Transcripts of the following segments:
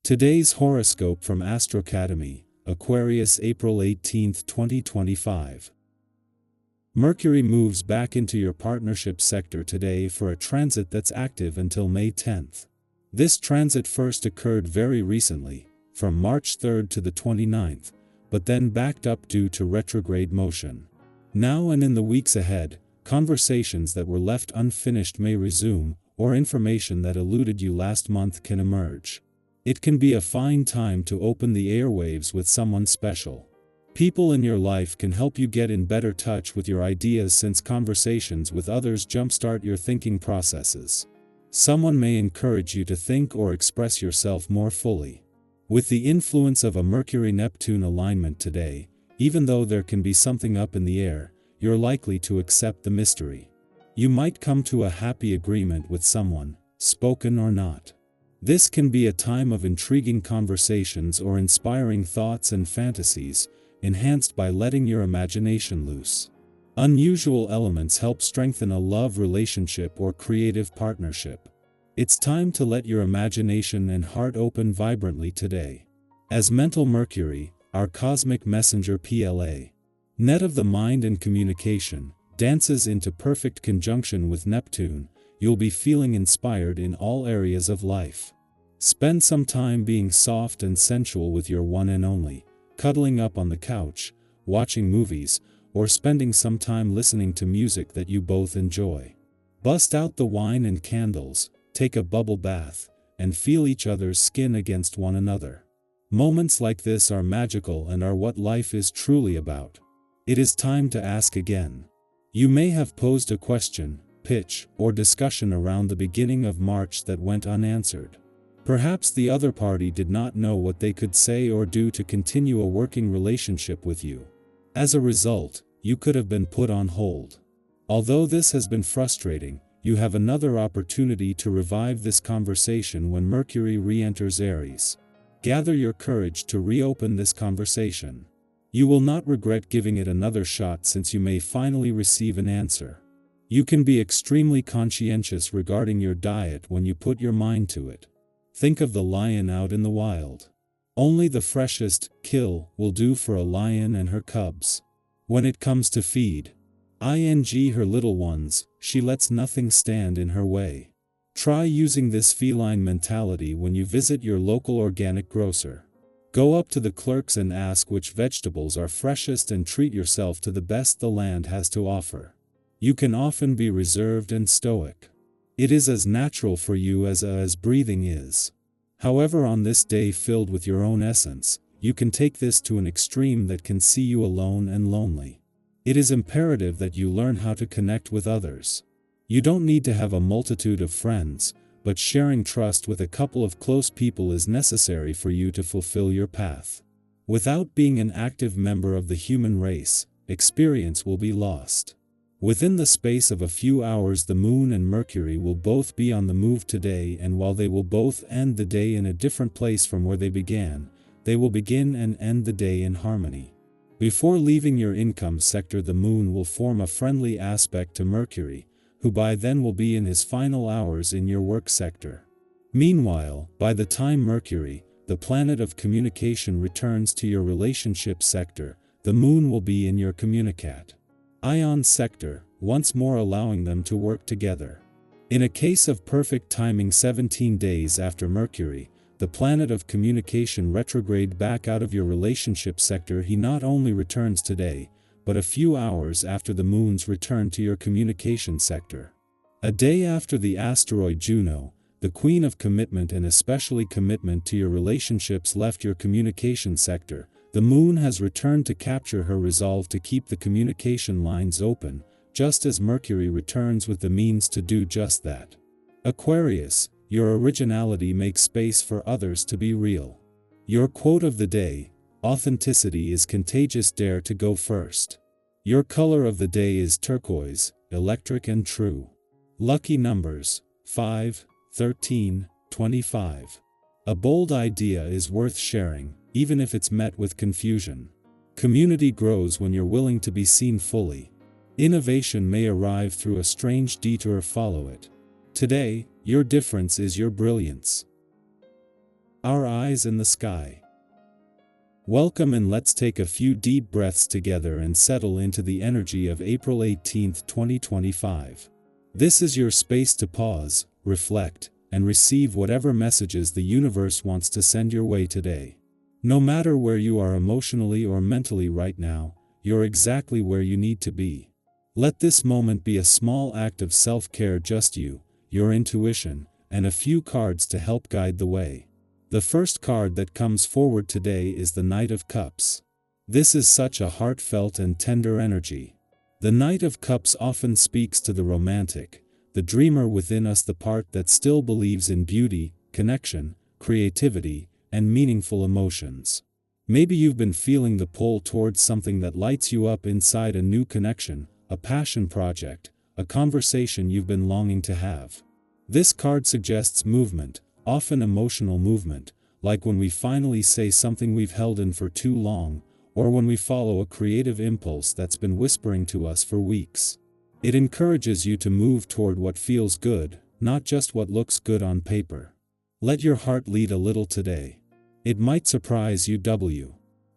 Today's horoscope from Astrocademy, Aquarius, April 18, 2025. Mercury moves back into your partnership sector today for a transit that's active until May 10th. This transit first occurred very recently, from March 3rd to the 29th, but then backed up due to retrograde motion. Now and in the weeks ahead, conversations that were left unfinished may resume, or information that eluded you last month can emerge. It can be a fine time to open the airwaves with someone special. People in your life can help you get in better touch with your ideas, since conversations with others jumpstart your thinking processes. Someone may encourage you to think or express yourself more fully. With the influence of a Mercury-Neptune alignment today, even though there can be something up in the air, you're likely to accept the mystery. You might come to a happy agreement with someone, spoken or not. This can be a time of intriguing conversations or inspiring thoughts and fantasies, enhanced by letting your imagination loose. Unusual elements help strengthen a love relationship or creative partnership. It's time to let your imagination and heart open vibrantly today. As mental Mercury, our cosmic messenger net of the mind and communication, dances into perfect conjunction with Neptune, you'll be feeling inspired in all areas of life. Spend some time being soft and sensual with your one and only, cuddling up on the couch, watching movies, or spending some time listening to music that you both enjoy. Bust out the wine and candles, take a bubble bath, and feel each other's skin against one another. Moments like this are magical and are what life is truly about. It is time to ask again. You may have posed a question, pitch, or discussion around the beginning of March that went unanswered. Perhaps the other party did not know what they could say or do to continue a working relationship with you. As a result, you could have been put on hold. Although this has been frustrating, you have another opportunity to revive this conversation when Mercury re-enters Aries. Gather your courage to reopen this conversation. You will not regret giving it another shot, since you may finally receive an answer. You can be extremely conscientious regarding your diet when you put your mind to it. Think of the lion out in the wild. Only the freshest kill will do for a lion and her cubs. When it comes to feed her little ones, she lets nothing stand in her way. Try using this feline mentality when you visit your local organic grocer. Go up to the clerks and ask which vegetables are freshest and treat yourself to the best the land has to offer. You can often be reserved and stoic. It is as natural for you as breathing is. However, on this day filled with your own essence, you can take this to an extreme that can see you alone and lonely. It is imperative that you learn how to connect with others. You don't need to have a multitude of friends, but sharing trust with a couple of close people is necessary for you to fulfill your path. Without being an active member of the human race, experience will be lost. Within the space of a few hours, the Moon and Mercury will both be on the move today, and while they will both end the day in a different place from where they began, they will begin and end the day in harmony. Before leaving your income sector, the Moon will form a friendly aspect to Mercury, who by then will be in his final hours in your work sector. Meanwhile, by the time Mercury, the planet of communication, returns to your relationship sector, the Moon will be in your ion sector, once more allowing them to work together. In a case of perfect timing, 17 days after Mercury, the planet of communication, retrograde back out of your relationship sector, he not only returns today, but a few hours after the Moon's return to your communication sector. A day after the asteroid Juno, the queen of commitment and especially commitment to your relationships, left your communication sector, the Moon has returned to capture her resolve to keep the communication lines open, just as Mercury returns with the means to do just that. Aquarius, your originality makes space for others to be real. Your quote of the day: authenticity is contagious, dare to go first. Your color of the day is turquoise, electric and true. Lucky numbers: 5, 13, 25. A bold idea is worth sharing, even if it's met with confusion. Community grows when you're willing to be seen fully. Innovation may arrive through a strange detour, follow it. Today, your difference is your brilliance. Our eyes in the sky. Welcome, and let's take a few deep breaths together and settle into the energy of April 18th, 2025. This is your space to pause, reflect, and receive whatever messages the universe wants to send your way today. No matter where you are emotionally or mentally right now, you're exactly where you need to be. Let this moment be a small act of self-care, just you, your intuition, and a few cards to help guide the way. The first card that comes forward today is the Knight of Cups. This is such a heartfelt and tender energy. The Knight of Cups often speaks to the romantic, the dreamer within us, the part that still believes in beauty, connection, creativity, and meaningful emotions. Maybe you've been feeling the pull towards something that lights you up inside, a new connection, a passion project, a conversation you've been longing to have. This card suggests movement, often emotional movement, like when we finally say something we've held in for too long, or when we follow a creative impulse that's been whispering to us for weeks. It encourages you to move toward what feels good, not just what looks good on paper. Let your heart lead a little today. It might surprise you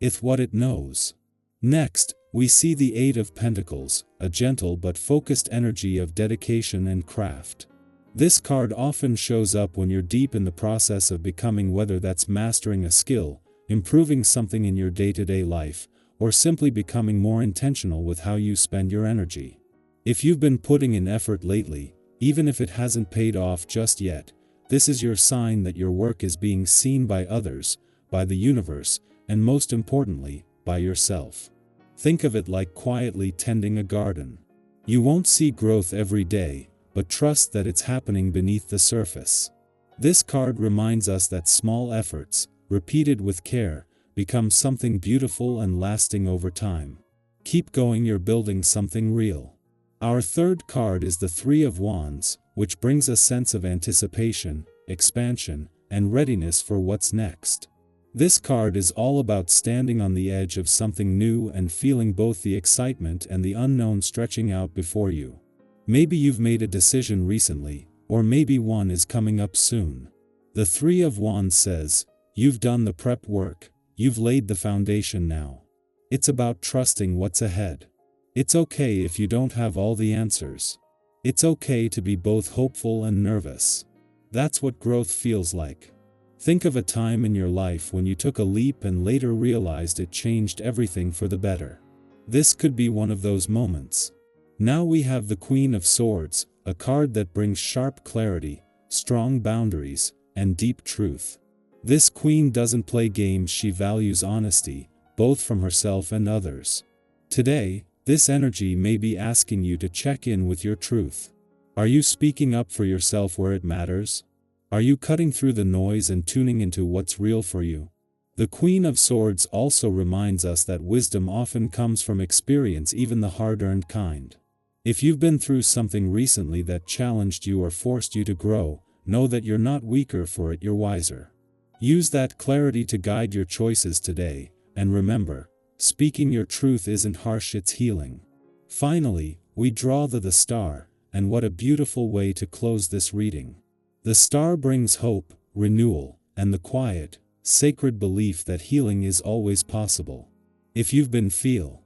with what it knows. Next, we see the Eight of Pentacles, a gentle but focused energy of dedication and craft. This card often shows up when you're deep in the process of becoming, whether that's mastering a skill, improving something in your day-to-day life, or simply becoming more intentional with how you spend your energy. If you've been putting in effort lately, even if it hasn't paid off just yet, this is your sign that your work is being seen by others, by the universe, and most importantly, by yourself. Think of it like quietly tending a garden. You won't see growth every day, but trust that it's happening beneath the surface. This card reminds us that small efforts, repeated with care, become something beautiful and lasting over time. Keep going, you're building something real. Our third card is the Three of Wands, which brings a sense of anticipation, expansion, and readiness for what's next. This card is all about standing on the edge of something new and feeling both the excitement and the unknown stretching out before you. Maybe you've made a decision recently, or maybe one is coming up soon. The Three of Wands says, you've done the prep work, you've laid the foundation now. It's about trusting what's ahead. It's okay if you don't have all the answers. It's okay to be both hopeful and nervous. That's what growth feels like. Think of a time in your life when you took a leap and later realized it changed everything for the better. This could be one of those moments. Now we have the Queen of Swords, a card that brings sharp clarity, strong boundaries, and deep truth. This queen doesn't play games, she values honesty, both from herself and others. Today, this energy may be asking you to check in with your truth. Are you speaking up for yourself where it matters? Are you cutting through the noise and tuning into what's real for you? The Queen of Swords also reminds us that wisdom often comes from experience, even the hard-earned kind. If you've been through something recently that challenged you or forced you to grow, know that you're not weaker for it, you're wiser. Use that clarity to guide your choices today, and remember, speaking your truth isn't harsh, it's healing. Finally, we draw the Star, and what a beautiful way to close this reading. The Star brings hope, renewal, and the quiet, sacred belief that healing is always possible. If you've been feeling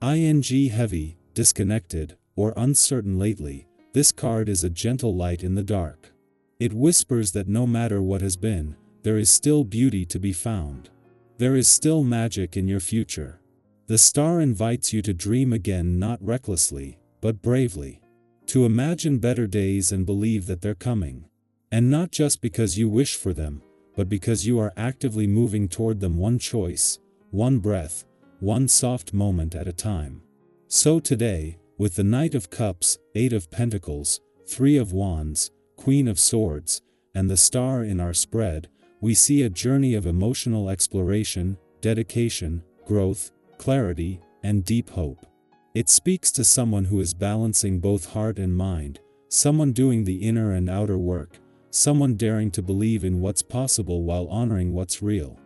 heavy, disconnected, or uncertain lately, this card is a gentle light in the dark. It whispers that no matter what has been, there is still beauty to be found. There is still magic in your future. The Star invites you to dream again, not recklessly, but bravely. To imagine better days and believe that they're coming. And not just because you wish for them, but because you are actively moving toward them, one choice, one breath, one soft moment at a time. So today, with the Knight of Cups, Eight of Pentacles, Three of Wands, Queen of Swords, and the Star in our spread, we see a journey of emotional exploration, dedication, growth, clarity, and deep hope. It speaks to someone who is balancing both heart and mind, someone doing the inner and outer work, someone daring to believe in what's possible while honoring what's real.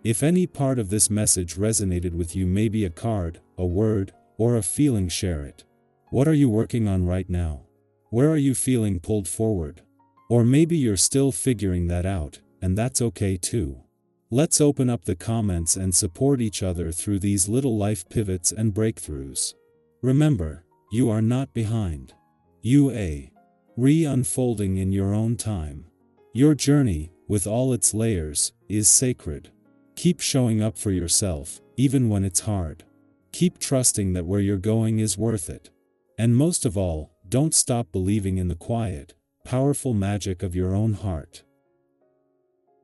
If any part of this message resonated with you, maybe a card, a word, or a feeling, share it. What are you working on right now? Where are you feeling pulled forward? Or maybe you're still figuring that out, and that's okay too. Let's open up the comments and support each other through these little life pivots and breakthroughs. Remember, you are not behind. You are re-unfolding in your own time. Your journey, with all its layers, is sacred. Keep showing up for yourself, even when it's hard. Keep trusting that where you're going is worth it. And most of all, don't stop believing in the quiet, powerful magic of your own heart.